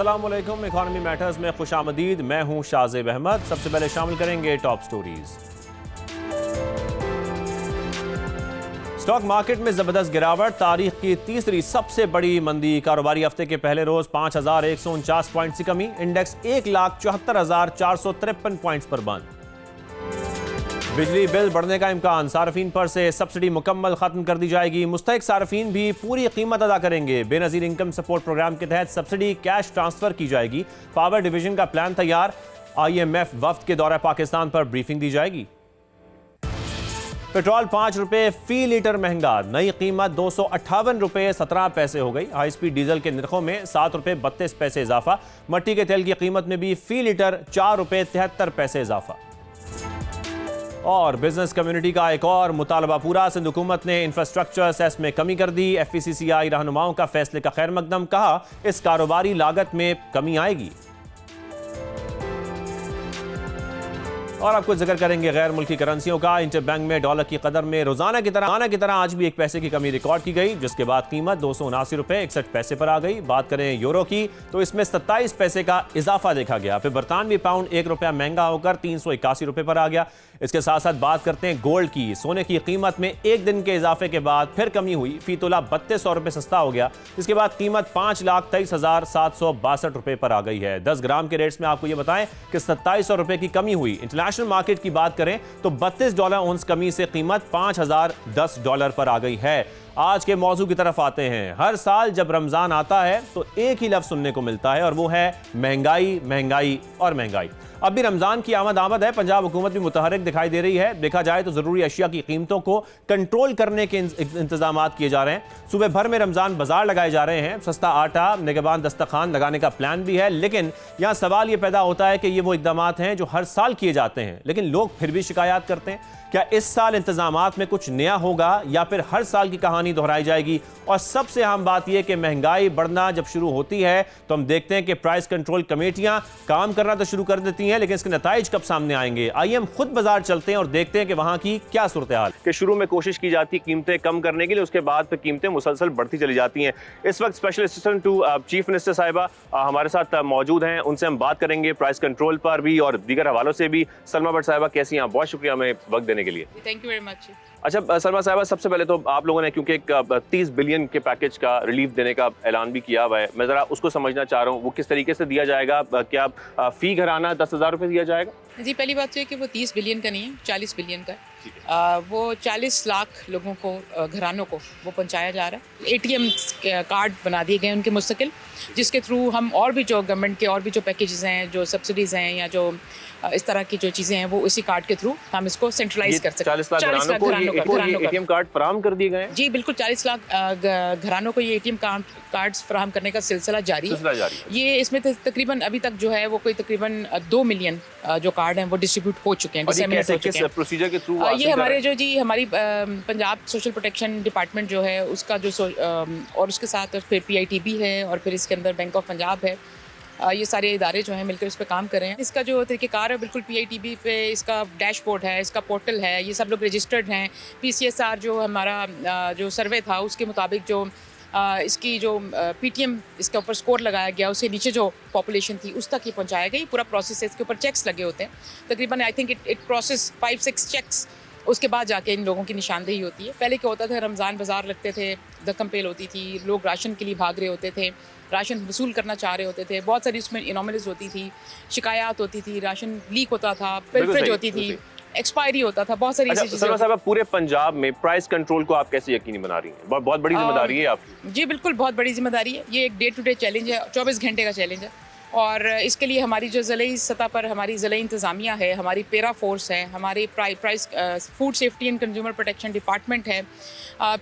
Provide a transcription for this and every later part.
अस्सलाम वालेकुम। Economy matters में खुशामदीद। मैं हूं शाहजेब अहमद। सबसे पहले शामिल करेंगे टॉप स्टोरीज। स्टॉक मार्केट में जबरदस्त गिरावट, तारीख की तीसरी सबसे बड़ी मंदी। कारोबारी हफ्ते के पहले रोज 5,149 पॉइंट की कमी। इंडेक्स 1,74,453 पॉइंट्स पर बंद। बिजली बिल बढ़ने का इम्कान, सार्फिन पर से सब्सिडी मुकम्मल खत्म कर दी जाएगी। मुस्तहिक सार्फिन भी पूरी कीमत अदा करेंगे। बेनजीर इनकम सपोर्ट प्रोग्राम के तहत सब्सिडी कैश ट्रांसफर की जाएगी। पावर डिवीजन का प्लान तैयार। IMF वफ्द के दौरे पाकिस्तान पर ब्रीफिंग दी जाएगी। पेट्रोल 5 रुपए फी लीटर महंगा, नई कीमत 258 रुपए 17 पैसे हो गई। हाई स्पीड डीजल के निर्खों में 7 रुपए 32 पैसे इजाफा। मट्टी के तेल की कीमत में भी फी लीटर 4 रुपए 73 पैसे इजाफा। और बिजनेस कम्युनिटी का एक और मुतालबा पूरा। सिंध हुकूमत ने इंफ्रास्ट्रक्चर सेस में कमी कर दी। FECCI रहनुमाओं का फैसले का खैर मकदम, कहा इस कारोबारी लागत में कमी आएगी। और आपको जिक्र करेंगे गैर मुल्की करेंसियों का। इंटरबैंक में डॉलर की कदर में रोजाना की तरह आज भी 1 पैसे की कमी रिकॉर्ड की गई, जिसके बाद कीमत 279 रुपए 61 पैसे पर आ गई। बात करें यूरो की तो इसमें 27 पैसे का इजाफा देखा गया। फिर बरतानवी पाउंड 1 रुपया महंगा होकर 381 रुपए पर आ गया। इसके साथ साथ बात करते हैं गोल्ड की। सोने की कीमत में एक दिन के इजाफे के बाद फिर कमी हुई। फी तोला 3200 रुपए सस्ता हो गया। इसके बाद कीमत 5,23,762 रुपए पर आ गई है। 10 ग्राम के रेट्स में आपको यह बताएं कि 2700 रुपए की कमी हुई। इंटरनेशनल मार्केट की बात करें तो $32 औंस कमी से कीमत $5,010 पर आ गई है। आज के मौजू की तरफ आते हैं। हर साल जब रमजान आता है तो एक ही लफ्ज सुनने को मिलता है और वो है महंगाई, महंगाई और महंगाई। अब भी रमजान की आमद है। पंजाब हुकूमत भी मुतहरिक दिखाई दे रही है। देखा जाए तो जरूरी अशिया की कीमतों को कंट्रोल करने के इंतजाम किए जा रहे हैं। सुबह भर में रमजान बाजार लगाए जा रहे हैं। सस्ता आटा, निगहबान दस्तरखान लगाने का प्लान भी है। लेकिन यहाँ सवाल ये पैदा होता है कि ये वो इकदाम हैं जो हर साल किए जाते हैं, लेकिन लोग फिर भी शिकायत करते हैं। क्या इस साल इंतजामात में कुछ नया होगा या फिर हर साल की कहानी दोहराई जाएगी? और सबसे अहम बात यह कि महंगाई बढ़ना जब शुरू होती है तो हम देखते हैं कि प्राइस कंट्रोल कमेटियां काम करना तो शुरू कर देती हैं, लेकिन इसके नताइज कब सामने आएंगे? आइए हम खुद बाजार चलते हैं और देखते हैं कि वहां की क्या सूरत हाल। कि शुरू में कोशिश की जाती है कीमतें कम करने के लिए, उसके बाद फिर कीमतें मुसलसल बढ़ती चली जाती हैं। इस वक्त special assistant to chief minister साहिबा हमारे साथ मौजूद हैं। उनसे हम बात करेंगे प्राइस कंट्रोल पर भी और दीगर हवालों से भी। सलमा भट्ट साहिबा कैसी हैं आप? बहुत शुक्रिया हमें वक्त देने के लिए। Thank you very much. अच्छा सलमा साहिबा, सबसे पहले तो आप लोगों ने क्योंकि एक 30 बिलियन के पैकेज का रिलीफ देने का ऐलान भी किया हुआ है, मैं जरा उसको समझना चाह रहा हूँ। वो किस तरीके से दिया जाएगा? क्या फी घराना 10,000 रुपये दिया जाएगा? जी, पहली बात तो ये कि वो 30 बिलियन का नहीं है, 40 बिलियन का है। वो 40 लाख लोगों को, घरानों को वो पहुंचाया जा रहा है। ATM कार्ड बना दिए गए उनके मुस्तकिल, जिसके थ्रू हम और भी जो गवर्नमेंट के और भी जो पैकेजेस हैं, जो सब्सिडीज़ हैं या जो इस तरह की जो चीज़ें हैं, वो इसी कार्ड के थ्रू हम इसको सेंट्रलाइज कर सकते हैं। 40 लाख घरानों को ATM कार्ड फराहम कर दिए गए हैं? जी बिल्कुल, 40 लाख घरानों को ये ATM कार्ड्स फराहम करने का सिलसिला जारी है। ये इसमें तकरीबन अभी तक जो है वो कोई तकरीबन 2 मिलियन जो कार्ड हैं वो डिस्ट्रीब्यूट हो चुके हैं। प्रोसीजर के थ्रू ये हमारे जो हमारी पंजाब सोशल प्रोटेक्शन डिपार्टमेंट जो है उसका जो और उसके साथ फिर PITB है और फिर इसके अंदर बैंक ऑफ पंजाब है। ये सारे इदारे जो हैं मिलकर इस पर काम कर रहे हैं। इसका जो तरीक़ेकार है बिल्कुल PITB पे इसका डैशबोर्ड है, इसका पोर्टल है, ये सब लोग रजिस्टर्ड हैं। PCSR जो हमारा जो सर्वे था उसके मुताबिक जो इसकी जो PTM इसके ऊपर स्कोर लगाया गया, उससे नीचे जो पॉपुलेशन थी उस तक ये पहुंचाया गया। पूरा प्रोसेस है, इसके ऊपर चेक्स लगे होते हैं तकरीबन। I think it process 5-6 checks, उसके बाद जाके इन लोगों की निशानदेही होती है। पहले क्या होता था, रमज़ान बाजार लगते थे, धक्कम पेल होती थी, लोग राशन के लिए भाग रहे होते थे, राशन वसूल करना चाह रहे होते थे, बहुत सारी उसमें इनोमलीज होती थी, शिकायत होती थी, राशन लीक होता था, पिलफरेज होती थी, एक्सपायरी होता था, बहुत सारी ऐसी चीजें। पूरे पंजाब में प्राइस कंट्रोल को आप कैसे यकीनी बना रही हैं? बहुत बड़ी जिम्मेदारी है आपकी। जी बिल्कुल, बहुत बड़ी जिम्मेदारी है। ये एक डे टू डे चैलेंज है, 24 घंटे का चैलेंज है। और इसके लिए हमारी जो ज़िले सतह पर हमारी ज़िले इंतज़ामिया है, हमारी पेरा फोर्स है, हमारी price food safety and consumer protection department है,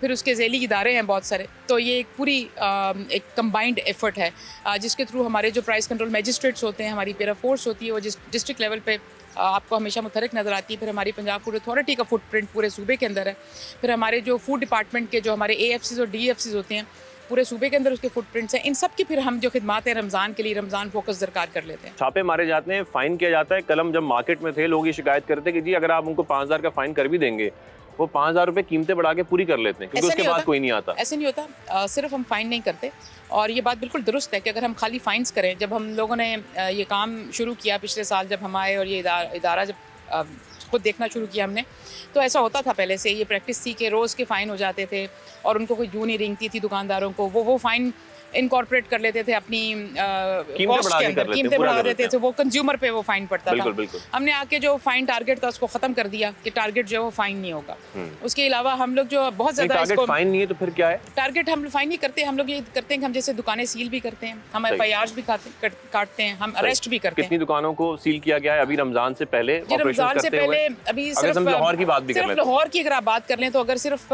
फिर उसके ज़ैली इदारे हैं बहुत सारे। तो ये एक पूरी एक कंबाइंड एफर्ट है जिसके थ्रू हमारे जो प्राइस कंट्रोल मैजिस्ट्रेट्स होते हैं, हमारी पेरा फोर्स होती है, वो डिस्ट्रिक्ट लेवल पे आपको हमेशा मुतहरिक नज़र आती है। फिर हमारी पंजाब फूड अथॉरिटी का फुटप्रिंट पूरे सूबे के अंदर है। फिर हमारे जो फूड डिपार्टमेंट के जो हमारे AFCs और DFCs होते हैं पूरे सूबे के अंदर उसके फुटप्रिंट्स हैं। इन सब की फिर हम जो खिदमात है रमज़ान के लिए, रमज़ान फोकस दरकार कर लेते हैं। छापे मारे जाते हैं, फाइन किया जाता है। कल हम जब मार्केट में थे लोग ये शिकायत करते कि जी अगर आप उनको 5,000 का फाइन कर भी देंगे वो 5,000 रुपए कीमतें बढ़ा के पूरी कर लेते हैं क्योंकि उसके बाद कोई नहीं आता। ऐसे नहीं होता, सिर्फ हम फाइन नहीं करते। और ये बात बिल्कुल दुरुस्त है कि अगर हम खाली फाइन्स करें, जब हम लोगों ने ये काम शुरू किया पिछले साल जब हम आए और ये इदारा जब खुद देखना शुरू किया हमने, तो ऐसा होता था पहले से, ये प्रैक्टिस थी कि रोज़ के फ़ाइन हो जाते थे और उनको कोई यूँ नहीं रेंगती थी दुकानदारों को, वो फ़ाइन इनकॉर्पोरेट कर लेते थे अपनी कॉस्ट के अंदर, कीमतें बढ़ा देते थे, वो कंज्यूमर पे वो फाइन पड़ता था। हमने आके जो फाइन टारगेट था उसको खत्म कर दिया कि टारगेट जो है वो फाइन नहीं होगा। उसके अलावा हम लोग जो बहुत ज्यादा इसको फाइन नहीं है तो फिर क्या है? टारगेट हम फाइन नहीं करते, हम लोग ये करते हैं कि हम जैसे दुकानें सील भी करते हैं, हम FIRs भी काटते हैं, हम अरेस्ट भी करते हैं। कितनी दुकानों को सील किया गया है अभी रमजान से पहले? रमजान से पहले अभी सिर्फ लाहौर की बात भी कर लें, लाहौर की अगर आप बात कर लें तो अगर सिर्फ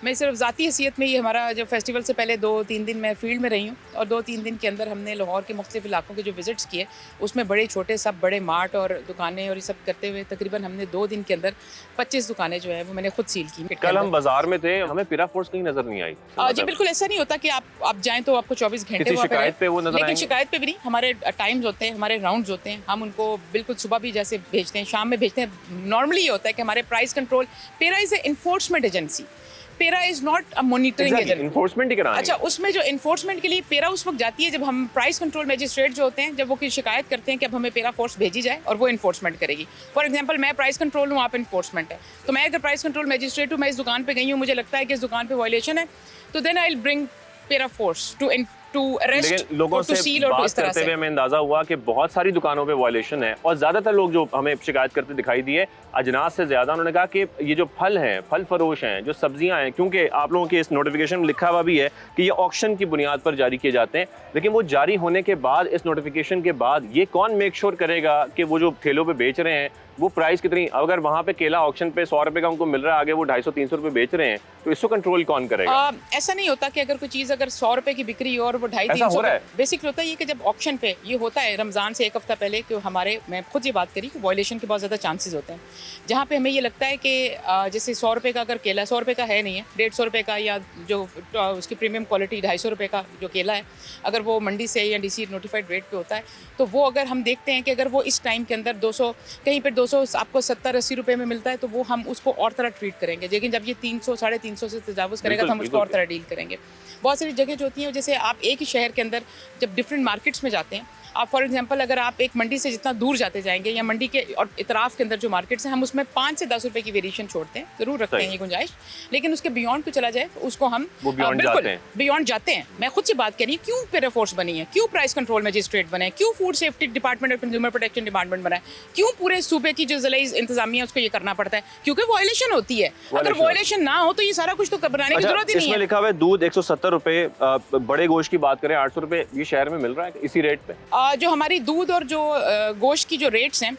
मैं सिर्फ ज़ाती हैसियत में ही हमारा जो फेस्टिवल से पहले 2-3 दिन मैं फील्ड में रही हूँ और 2-3 दिन के अंदर हमने लाहौर के मुख्तलिफ इलाकों के जो विजिट्स किए उसमें बड़े छोटे सब बड़े मार्ट और दुकानें और ये सब करते हुए तकरीबन हमने 2 दिन के अंदर 25 दुकानें जो है वो मैंने खुद सील की। कल हम बाजार में थे, हमें पिरा फोर्स कहीं नजर नहीं आई। जी बिल्कुल, ऐसा नहीं होता कि आप जाएँ तो आपको 24 घंटे शिकायत पे वो नजर, लेकिन शिकायत पे भी नहीं, हमारे टाइम्स होते हैं, हमारे राउंड्स होते हैं, हम उनको बिल्कुल सुबह भी जैसे भेजते हैं, शाम में भेजते हैं। नॉर्मली ये होता है कि हमारे price control, PERA is a enforcement agency, PERA is not a monitoring agency. Enforcement ही करानी। अच्छा, उसमें जो इन्फोर्समेंट के लिए पेरा उस वक्त जाती है जब हम प्राइस कंट्रोल मैजिस्ट्रेट जो होते हैं, जब वो कोई शिकायत करते हैं कि अब हमें पेरा फोर्स भेजी जाए और वो इन्फोर्समेंट करेगी। फॉर एग्जांपल मैं प्राइस कंट्रोल हूँ, आप इन्फोर्समेंट है, तो मैं अगर प्राइस कंट्रोल मैजिस्ट्रेट हूँ, मैं इस दुकान पे गई हूँ, मुझे लगता है कि इस दुकान पे वायलेशन है, तो देन आई विल ब्रिंग पेरा फोर्स टू अरेस्ट, लोगों से बात करते हुए हमें अंदाजा हुआ कि बहुत सारी दुकानों पे वायलेशन है और ज्यादातर लोग जो हमें शिकायत करते दिखाई दिए अजनास से ज्यादा, उन्होंने कहा कि ये जो फल हैं, फल फरोश हैं, जो सब्जियां हैं, क्योंकि आप लोगों के इस नोटिफिकेशन में लिखा हुआ भी है कि ये ऑक्शन की बुनियाद पर जारी किए जाते हैं, लेकिन वो जारी होने के बाद, इस नोटिफिकेशन के बाद ये कौन मेक श्योर करेगा कि वो जो ठेलों पे बेच रहे हैं वो प्राइस कितनी, अगर वहाँ पे केला ऑक्शन पे 100 रुपए का उनको मिल रहा है, आगे वो 250-300 रुपए बेच रहे हैं, तो इसको कंट्रोल कौन करेगा? ऐसा नहीं होता कि अगर कोई चीज़ अगर 100 रुपए की बिक्री हो और वो 250-300, बेसिकली होता है ये कि जब ऑक्शन पे ये होता है रमज़ान से 1 हफ्ता पहले कि हमारे, मैं खुद ये बात करी कि वॉयलेशन के बहुत ज़्यादा चांसेस होते हैं, जहाँ पे हमें ये लगता है कि जैसे 100 रुपये का अगर केला, 100 रुपये का है नहीं है, 150 रुपये का, या जो उसकी प्रीमियम क्वालिटी 250 रुपये का जो केला है, अगर वो मंडी से या DC नोटिफाइड रेट पे होता है, तो वो अगर हम देखते हैं कि अगर वो इस टाइम के अंदर 200, कहीं पर 200 आपको 70-80 रुपये में मिलता है, तो वो हम उसको और तरह ट्रीट करेंगे। लेकिन जब ये 300-350 से तजावुज़ करेगा तो हम उसको और तरह डील करेंगे। बहुत सारी जगह जो होती हैं, जैसे आप एक ही शहर के अंदर जब डिफरेंट मार्केट्स में जाते हैं, आप फॉर एग्जांपल अगर आप एक मंडी से जितना दूर जाते जाएंगे या मंडी के और इतराफ़ के अंदर जो मार्केट्स हैं, हम उसमें 5 से 10 रुपए की वेरिएशन छोड़ते हैं, जरूर रखते हैं ये गुंजाइश, लेकिन उसके बियॉन्ड को चला जाए तो उसको हम बियॉन्ड जाते हैं। मैं खुद से बात कर रही हूँ, क्यों पेरा फोर्स बनी है, क्यों प्राइस कंट्रोल मैजिस्ट्रेट बने, क्यों फूड सेफ्टी डिपार्टमेंट और कंज्यूमर प्रोटेक्शन डिपार्टमेंट बना है, क्यों पूरे सूबे की जो ज़िला इंतजामिया उसको ये करना पड़ता है, क्योंकि वॉयलेशन होती है। अगर वॉयलेशन ना हो तो ये सारा कुछ तो घबराने की जरूरत ही नहीं है। लिखा हुआ है दूध 170 रुपए, बड़े गोश्त की बात करें 800 रुपए, ये शहर में मिल रहा है इसी रेट पे? जो हमारी दूध और जो गोश्त की जो रेट्स हैं,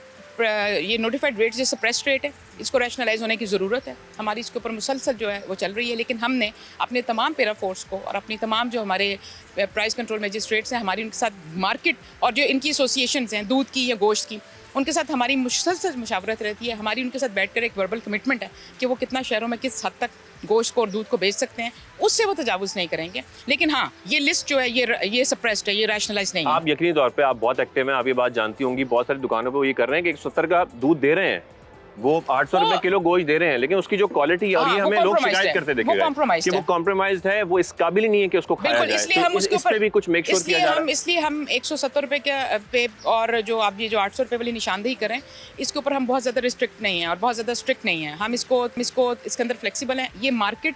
ये नोटिफाइड रेट्स, जैसे प्रेस रेट है, इसको रैशनलाइज होने की ज़रूरत है, हमारी इसके ऊपर मुसलसल जो है वो चल रही है। लेकिन हमने अपने तमाम पेरा फोर्स को और अपनी तमाम जो हमारे प्राइस कंट्रोल मैजिस्ट्रेट्स हैं, हमारी उनके साथ मार्केट और जो इनकी एसोसिएशंस हैं दूध की या गोश्त की, उनके साथ हमारी मुसलसल मुशावरत रहती है। हमारी उनके साथ बैठकर एक वर्बल कमिटमेंट है कि वो कितना शहरों में किस हद तक गोश्त को और दूध को बेच सकते हैं, उससे वो तजावुज़ नहीं करेंगे। लेकिन हाँ, ये लिस्ट जो है ये सप्रेस्ड है, ये रैशनलाइज नहीं है। आप यकीनी तौर पे आप बहुत एक्टिव हैं, आप ये बात जानती होंगी, बहुत सारी दुकानों पे वो ये कर रहे हैं कि 170 का दूध दे रहे हैं, वो 800 रुपए किलो गोश्त दे रहे हैं, लेकिन उसकी जो क्वालिटी है, और ये हमें लोग शिकायत करते देखे गए कि वो कॉम्प्रोमाइज्ड है, वो इस काबिल ही नहीं है कि उसको खाया जाए। इसलिए हम उसके ऊपर भी कुछ मेक श्योर किया जा रहा है। इसलिए हम 170 रुपए के पे और जो आप ये जो 800 रुपए वाली निशानदेही करें, इसके ऊपर हम बहुत ज़्यादा रिस्ट्रिक्ट नहीं है और बहुत ज़्यादा स्ट्रिक्ट नहीं है। हम इसको इसके अंदर फ्लेक्सिबल हैं। ये मार्केट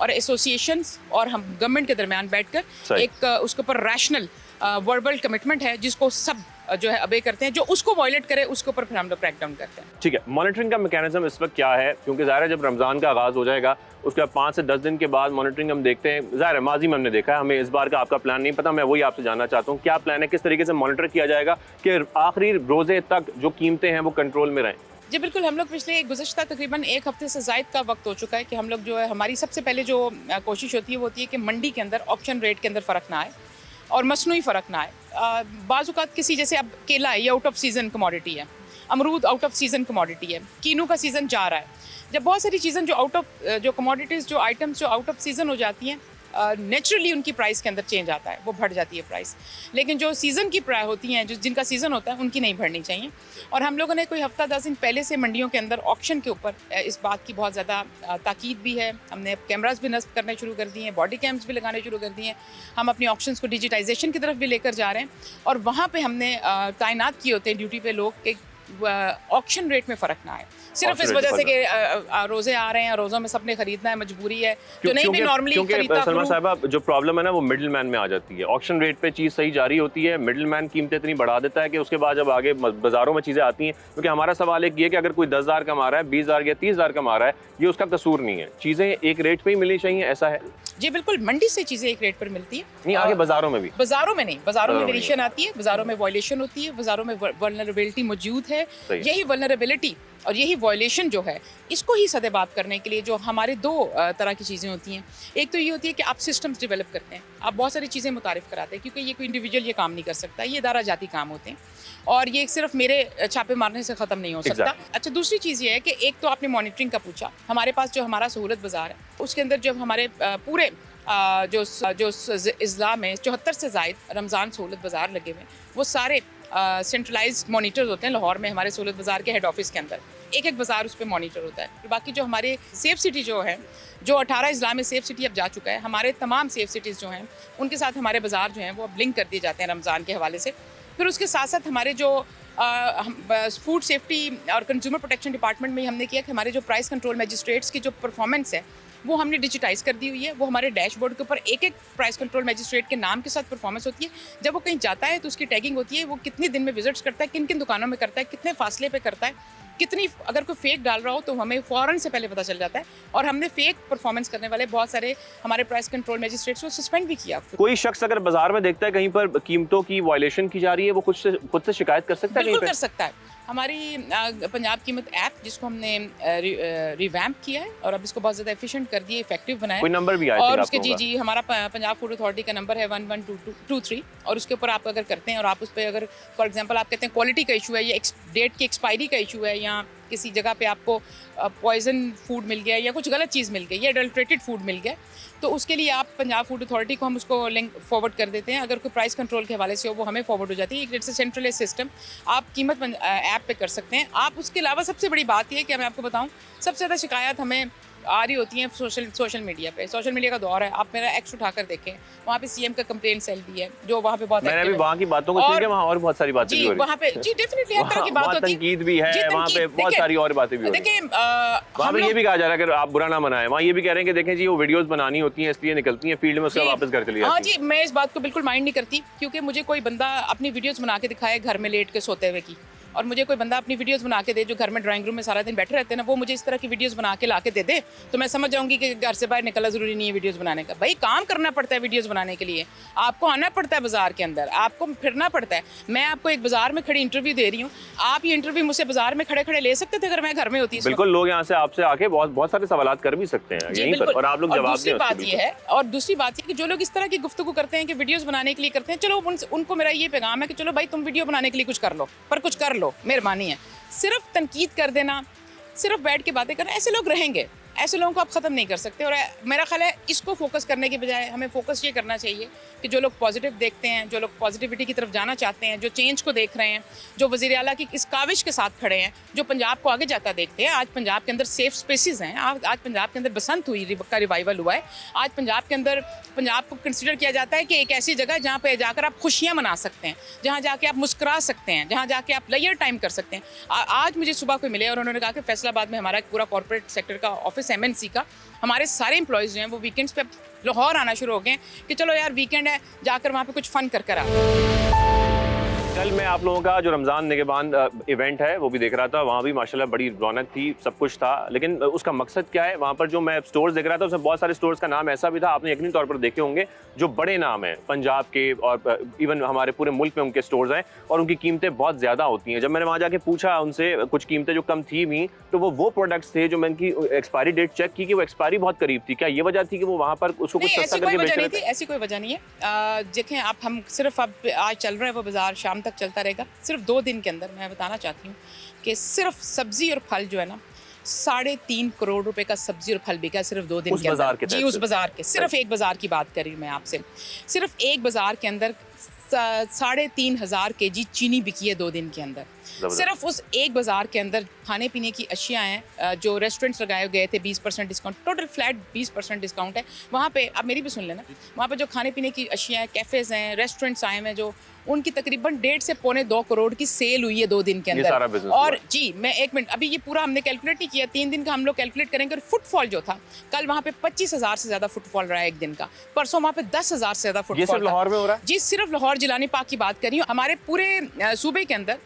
और एसोसिएशंस और हम गवर्नमेंट के दरमियान बैठकर एक उसके ऊपर रैशनल वर्बल कमिटमेंट है, जिसको सब जो है अबे करते हैं, जो उसको वायलेट करे उसके ऊपर फिर हम लोग क्रैकडाउन करते हैं। ठीक है, मॉनिटरिंग का मैकेनिज्म इस वक्त क्या है? क्योंकि ज़ाहिर है जब रमज़ान का आगाज़ हो जाएगा उसके बाद 5 से 10 दिन के बाद मॉनिटरिंग हम देखते हैं, ज़ाहिर है माजी में हमने देखा है, हमें इस बार का आपका प्लान नहीं पता, मैं वही आपसे जानना चाहता हूँ, क्या प्लान है, किस तरीके से मॉनिटर किया जाएगा कि आखिरी रोज़े तक जो कीमतें हैं वो कंट्रोल में रहें? जी बिल्कुल, हम लोग पिछले गुज़श्ता तकरीबन 1 हफ्ते से ज़ायद का वक्त हो चुका है कि हम लोग जो है, हमारी सबसे पहले जो कोशिश होती है वो होती है कि मंडी के अंदर ऑप्शन रेट के अंदर फ़र्क ना आए और मसनूई फ़र्क ना आए। बाज़ औक़ात किसी, जैसे अब केला है, ये आउट ऑफ सीज़न कमोडिटी है, अमरूद आउट ऑफ सीज़न कमोडिटी है, कीनू का सीज़न जा रहा है। जब बहुत सारी चीज़ें जो आउट ऑफ जो कमोडिटीज़, जो आइटम्स जो आउट ऑफ सीज़न हो जाती हैं, नेचुरली उनकी प्राइस के अंदर चेंज आता है, वो बढ़ जाती है प्राइस। लेकिन जो सीज़न की प्राइस होती हैं, जो जिनका सीज़न होता है, उनकी नहीं बढ़नी चाहिए। और हम लोगों ने कोई हफ्ता 10 दिन पहले से मंडियों के अंदर ऑक्शन के ऊपर इस बात की बहुत ज़्यादा ताकीद भी है। हमने कैमरास भी नस्ब करने शुरू कर दिए हैं, बॉडी कैम्स भी लगाने शुरू कर दिए हैं। हम अपनी ऑक्शंस को डिजिटाइजेशन की तरफ भी लेकर जा रहे हैं और वहाँ पे हमने तैनात किए होते हैं ड्यूटी पे लोग कि ऑक्शन रेट में फ़र्क ना आए। सिर्फ इस वजह से कि रोज़े आ रहे हैं, रोज़ों में सबने खरीदना है, मजबूरी है, जो नहीं भी नॉर्मली खरीदता। सलमा साहिबा, जो प्रॉब्लम है ना वो मिडिल मैन में आ जाती है। ऑक्शन रेट पे चीज़ सही जारी होती है, मिडिल मैन कीमतें इतनी बढ़ा देता है कि उसके बाद जब आगे बाजारों में चीज़ें आती हैं, क्योंकि हमारा सवाल एक ये कि अगर कोई 10,000 कमा रहा है, 20,000 या 30,000 कमा रहा है, ये उसका कसूर नहीं है। चीज़ें एक रेट पे ही मिलनी चाहिए, ऐसा है? जी बिल्कुल, मंडी से चीज़ें एक रेट पर मिलती हैं। नहीं, आगे बाजारों में भी? बाजारों में नहीं, बाजारों में वेरिएशन आती है, बाजारों में वॉयलेशन होती है, बाजारों में वल्नरेबिलिटी मौजूद है। यही वल्नरेबिलिटी और यही वॉयलेशन जो है, इसको ही सदेबाप करने के लिए जो हमारे दो तरह की चीज़ें होती हैं। एक तो ये होती है कि आप सिस्टम्स डेवलप करते हैं, आप बहुत सारी चीज़ें मुतारिफ कराते हैं, क्योंकि ये कोई इंडिविजुअल ये काम नहीं कर सकता, ये इदारा जाती काम होते हैं और ये सिर्फ मेरे छापे मारने से ख़त्म नहीं हो सकता। अच्छा, दूसरी चीज़ ये है कि एक तो आपने मॉनिटरिंग का पूछा, हमारे पास जो हमारा सहूलत बाज़ार है उसके अंदर जब हमारे पूरे जो इज़्ला में 74 से ज़ायद रमज़ान सहूलत बाज़ार लगे हुए हैं, वो सारे सेंट्रलाइज्ड मॉनिटर्स होते हैं लाहौर में हमारे सहूलत बाज़ार के हेड ऑफिस के अंदर। एक एक बाज़ार उस पर मॉनिटर होता है। बाकी जो हमारे सेफ सिटी जो है, जो 18 इज़्ला में सेफ सिटी अब जा चुका है, हमारे तमाम सेफ सिटीज़ जो हैं उनके साथ हमारे बाज़ार जो हैं वो अब लिंक कर दिए जाते हैं रमज़ान के हवाले से। फिर उसके साथ साथ हमारे जो फूड सेफ्टी और कंज्यूमर प्रोटेक्शन डिपार्टमेंट में हमने किया कि हमारे जो प्राइस कंट्रोल मजिस्ट्रेट्स की जो परफॉर्मेंस है वो हमने डिजिटाइज कर दी हुई है। वो हमारे डैशबोर्ड के ऊपर एक एक प्राइस कंट्रोल मजिस्ट्रेट के नाम के साथ परफॉर्मेंस होती है। जब वो कहीं जाता है तो उसकी टैगिंग होती है, वो कितने दिन में विजिट्स करता है, किन किन दुकानों में करता है, कितने फासले पे करता है, कितनी, अगर कोई फेक डाल रहा हो तो हमें फ़ौरन से पहले पता चल जाता है। और हमने फेक परफॉर्मेंस करने वाले बहुत सारे हमारे प्राइस कंट्रोल मजिस्ट्रेट्स को सस्पेंड भी किया। कोई शख्स अगर बाजार में देखता है कहीं पर कीमतों की वायलेशन की जा रही है, वो खुद से शिकायत कर सकता है? बिल्कुल कर सकता है। हमारी पंजाब कीमत ऐप, जिसको हमने रिवैम्प किया है और अब इसको बहुत ज़्यादा एफिशिएंट कर दिया, इफेक्टिव बनाया। कोई नंबर भी आया और उसके जी हमारा पंजाब फूड अथॉरिटी का नंबर है 112223 और उसके ऊपर आप अगर करते हैं और आप उस पर अगर फॉर एग्जांपल आप कहते हैं क्वालिटी का इशू है या डेट की एक्सपायरी का इशू है या किसी जगह पे आपको पॉइजन फूड मिल गया या कुछ गलत चीज़ मिल गई या एडल्ट्रेटेड फूड मिल गया, तो उसके लिए आप पंजाब फूड अथॉरिटी को हम उसको लिंक फॉरवर्ड कर देते हैं। अगर कोई प्राइस कंट्रोल के हवाले से हो वो हमें फॉरवर्ड हो जाती है। इट्स अ सेंट्रलाइज्ड सिस्टम, आप कीमत ऐप पे कर सकते हैं। आप उसके अलावा सबसे बड़ी बात ये है कि मैं आपको बताऊं, सबसे ज़्यादा शिकायत हमें आ रही होती हैं सोशल मीडिया पे। सोशल मीडिया का दौर है, आप मेरा एक्स उठाकर देखें, वहाँ पे सीएम का कंप्लेंट सेल भी है जो वहाँ पे बहुत मैंने भी वहाँ की बातों को सुन के वहाँ और बहुत सारी बातें भी हो रही हैं। वहाँ पे जी डेफिनेटली हर तरह की बात होती है, तनकीद भी है वहाँ पे, बहुत सारी और बातें भी हो रही हैं। देखिए वहाँ पे ये भी कहा जा रहा है कि आप बुरा ना मनाएं, वहाँ ये भी कह रहे हैं कि देखें जी वो वीडियोस बनानी होती हैं इसलिए निकलती हैं फील्ड में, उसके वापस घर चली जाती हैं। हाँ जी, मैं इस बात को बिल्कुल माइंड नहीं करती, क्योंकि मुझे कोई बंदा अपनी वीडियोस बना के दिखाए घर में लेट के सोते हुए की, और मुझे कोई बंदा अपनी वीडियोस बना के दे जो घर में ड्राइंग रूम में सारा दिन बैठे रहते हैं ना, वो मुझे इस तरह की वीडियोस बना के ला के दे दे तो मैं समझ जाऊंगी कि घर से बाहर निकलना ज़रूरी नहीं है वीडियोस बनाने का। भाई काम करना पड़ता है वीडियोस बनाने के लिए, आपको आना पड़ता है बाजार के अंदर, आपको फिरना पड़ता है। मैं आपको एक बाजार में खड़ी इंटरव्यू दे रही हूँ, आप ये इंटरव्यू मुझसे बाजार में खड़े खड़े ले सकते थे अगर मैं घर में होती। बिल्कुल, लोग यहाँ से आपसे आके बहुत सारे सवाल कर भी सकते हैं यहीं पर और आप लोग जवाब दें। दूसरी बात ये है, और दूसरी बात ये कि जो लोग इस तरह की गुफ्तगू करते हैं कि वीडियोस बनाने के लिए करते हैं, चलो उनको मेरा ये पैगाम है कि चलो भाई तुम वीडियो बनाने के लिए कुछ कर लो, पर कुछ कर लो, मेहरबानी है। सिर्फ तनकीद कर देना, सिर्फ बैठ के बातें करना, ऐसे लोग रहेंगे, ऐसे लोगों को आप ख़त्म नहीं कर सकते। और मेरा ख्याल है इसको फोकस करने के बजाय हमें फोकस ये करना चाहिए कि जो लोग पॉजिटिव देखते हैं, जो लोग पॉजिटिविटी की तरफ जाना चाहते हैं, जो चेंज को देख रहे हैं, जो वज़ीर आला की इस काविश के साथ खड़े हैं, जो पंजाब को आगे जाता देखते हैं। आज पंजाब के अंदर सेफ स्पेसिस हैं, आज पंजाब के अंदर बसंत हुई का रिवाइवल हुआ है। आज पंजाब के अंदर पंजाब को कंसिडर किया जाता है कि एक ऐसी जगह जहाँ पर जाकर आप खुशियाँ मना सकते हैं, जहाँ जाके आप मुस्कुरा सकते हैं, जहाँ जाके आप लेयर टाइम कर सकते हैं। आज मुझे सुबह कोई मिले और उन्होंने कहा कि फैसलाबाद में हमारा पूरा कॉर्पोरेट सेक्टर का ऑफिस MNC का, हमारे सारे एम्प्लॉयज़ जो हैं वो वीकेंड्स पे लाहौर आना शुरू हो गए कि चलो यार वीकेंड है, जाकर वहाँ पे कुछ फ़न कर आ। कल मैं आप लोगों का जो रमज़ान निगहबान इवेंट है वो भी देख रहा था, वहाँ भी माशाल्लाह बड़ी रौनक थी, सब कुछ था, लेकिन उसका मकसद क्या है? वहाँ पर जो मैं स्टोर्स देख रहा था उसमें बहुत सारे स्टोर्स का नाम ऐसा भी था, आपने यकीनी तौर पर देखे होंगे, जो बड़े नाम हैं पंजाब के और इवन हमारे पूरे मुल्क में उनके स्टोर्स हैं और उनकी कीमतें बहुत ज़्यादा होती हैं। जब मैंने वहाँ जाके पूछा उनसे कुछ कीमतें जो कम थी भी, तो वो प्रोडक्ट्स थे जो मैंने उनकी एक्सपायरी डेट चेक की कि वो एक्सपायरी बहुत करीब थी। क्या ये वजह थी कि वो वहाँ पर उसको कुछ सस्ता करके बेच रहे थे? ऐसी कोई वजह नहीं है। देखें आप, हम सिर्फ अब आज चल रहा है वो बाज़ार, शाम तक चलता रहेगा। सिर्फ 2 दिन के अंदर मैं बताना चाहती हूँ कि सिर्फ सब्ज़ी और फल जो है ना, 3.5 करोड़ रुपए का सब्जी और फल बिका सिर्फ 2 दिन उस के बाजार अंदर। के जी, तहत उस सिर्फ? बाजार के, सिर्फ एक बाजार की बात कर रही हूँ मैं आपसे। सिर्फ एक बाजार के अंदर 3,500 kg चीनी बिकी है 2 दिन के अंदर। सिर्फ उस एक बाजार के अंदर खाने पीने की अशियाँ हैं जो रेस्टोरेंट्स लगाए गए थे 20% डिस्काउंट, टोटल फ्लैट 20% डिस्काउंट है वहाँ पे। आप मेरी भी सुन लेना, वहाँ पे जो खाने पीने की अशियाँ हैं, कैफ़ेज़ हैं, रेस्टोरेंट्स आए हैं, जो उनकी तकरीबन 1.5 से पौने 2 करोड़ की सेल हुई है 2 दिन के ये सारा अंदर। business और हुआ है। जी, मैं 1 मिनट, अभी ये पूरा हमने कैलकुलेट नहीं किया, 3 दिन का हम लोग कैलकुलेट करेंगे। और फुटफॉल जो था कल वहाँ पे 25,000 से ज़्यादा फुटफॉल रहा है एक दिन का। परसों वहाँ पे 10,000 से ज़्यादा ये फुटफॉल सिर्फ लाहौर में हो रहा है? जी, सिर्फ लाहौर जिलानी पाक की बात कर रही हूँ। हमारे पूरे सूबे के अंदर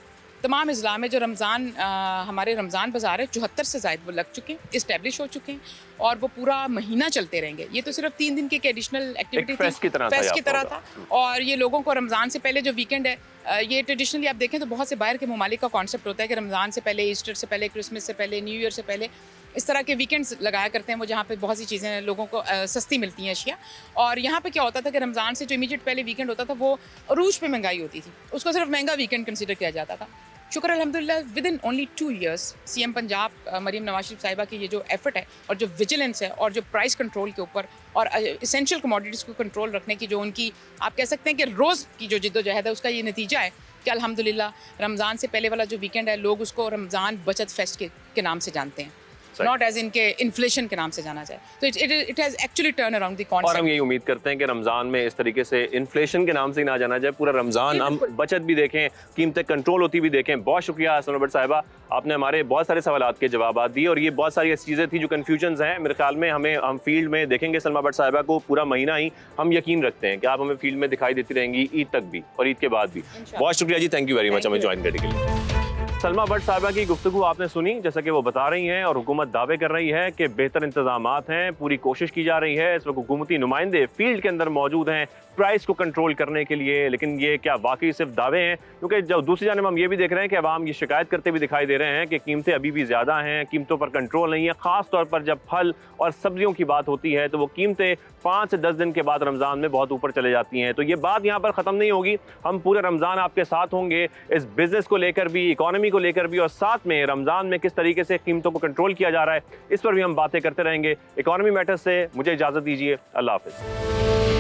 तमाम अजला में जो हमारे रमज़ान बाज़ार है 74 से ज़ायद वो लग चुके हैं, इस्टेब्लिश हो चुके हैं और वो पूरा महीना चलते रहेंगे। ये तो सिर्फ 3 दिन की एडिशनल एक्टिविटी थी, फेस्ट की तरह था फेस्ट ये की तरह आपका था। और ये लोगों को रमज़ान से पहले जो वीकेंड है, ये ट्रेडिशनली आप देखें तो बहुत से बाहर के ममालिक का कॉन्सेप्ट होता है कि रमज़ान से पहले, ईस्टर से पहले, क्रिसमस से पहले, न्यू ईयर से पहले इस तरह के वीकेंड्स लगाया करते हैं वो, जहाँ पे बहुत सी चीज़ें लोगों को सस्ती मिलती हैं अशिया। और यहाँ पे क्या होता था कि रमज़ान से जो इमीडिएट पहले वीकेंड होता था वो अरूज पे महंगाई होती थी, उसको सिर्फ महंगा वीकेंड कंसिडर किया जाता था। शुक्र अल्हम्दुलिल्लाह within only 2 years CM Punjab Maryam Nawaz Sharif साहिबा की ये जो एफर्ट है और जो विजिलेंस है और जो प्राइस कंट्रोल के ऊपर और इसेंशियल कमोडिटीज़ को कंट्रोल रखने की जो उनकी, आप कह सकते हैं कि रोज़ की जो जिद्दोजहद है, उसका ये नतीजा है कि अल्हम्दुलिल्लाह रमज़ान से पहले वाला जो वीकेंड है लोग उसको रमज़ान बचत फेस्ट के नाम से जानते हैं, नॉट एज इनके इन्फ्लेशन के नाम से जाना जाए। तो it has actually turn around the और हम कॉन्सेप्ट। यही उम्मीद करते हैं कि रमज़ान में इस तरीके से इन्फ्लेशन के नाम से ही ना जाना जाए, पूरा रमज़ान हम बचत भी देखें, कीमतें कंट्रोल होती भी देखें। बहुत शुक्रिया सलमा भट्ट साहिबा, आपने हमारे बहुत सारे सवालात के जवाब दिए और ये बहुत सारी ऐसी चीज़ें थी जो कन्फ्यूजन्स हैं। मेरे ख्याल में हम फील्ड में देखेंगे सलमा भट्ट साहिबा को पूरा महीना ही। हम यकीन रखते हैं कि आप हमें फील्ड में दिखाई देती रहेंगी ईद तक भी और ईद के बाद भी। बहुत शुक्रिया जी, थैंक यू वेरी मच हमें ज्वाइन करने के लिए। सलमा भट्ट साहिबा की गुफ्तगू आपने सुनी, जैसा कि वो बता रही हैं और हुकूमत दावे कर रही है कि बेहतर इंतजामात हैं, पूरी कोशिश की जा रही है। इस वक्त हुकूमती नुमाइंदे फील्ड के अंदर मौजूद हैं प्राइस को कंट्रोल करने के लिए। लेकिन ये क्या वाकई सिर्फ दावे हैं? क्योंकि जब दूसरी जानब हम ये भी देख रहे हैं कि अवाम ये शिकायत करते भी दिखाई दे रहे हैं कि कीमतें अभी भी ज़्यादा हैं, कीमतों पर कंट्रोल नहीं है। ख़ास तौर पर जब फल और सब्जियों की बात होती है तो वो कीमतें 5 से 10 दिन के बाद रमज़ान में बहुत ऊपर चले जाती हैं। तो ये बात यहाँ पर ख़त्म नहीं होगी। हम पूरे रमज़ान आपके साथ होंगे इस बिज़नेस को लेकर भी, इकॉनमी को लेकर भी, और साथ में रमज़ान में किस तरीके से कीमतों को कंट्रोल किया जा रहा है इस पर भी हम बातें करते रहेंगे। इकॉनमी मैटर्स से मुझे इजाज़त दीजिए, अल्लाह हाफ़िज़।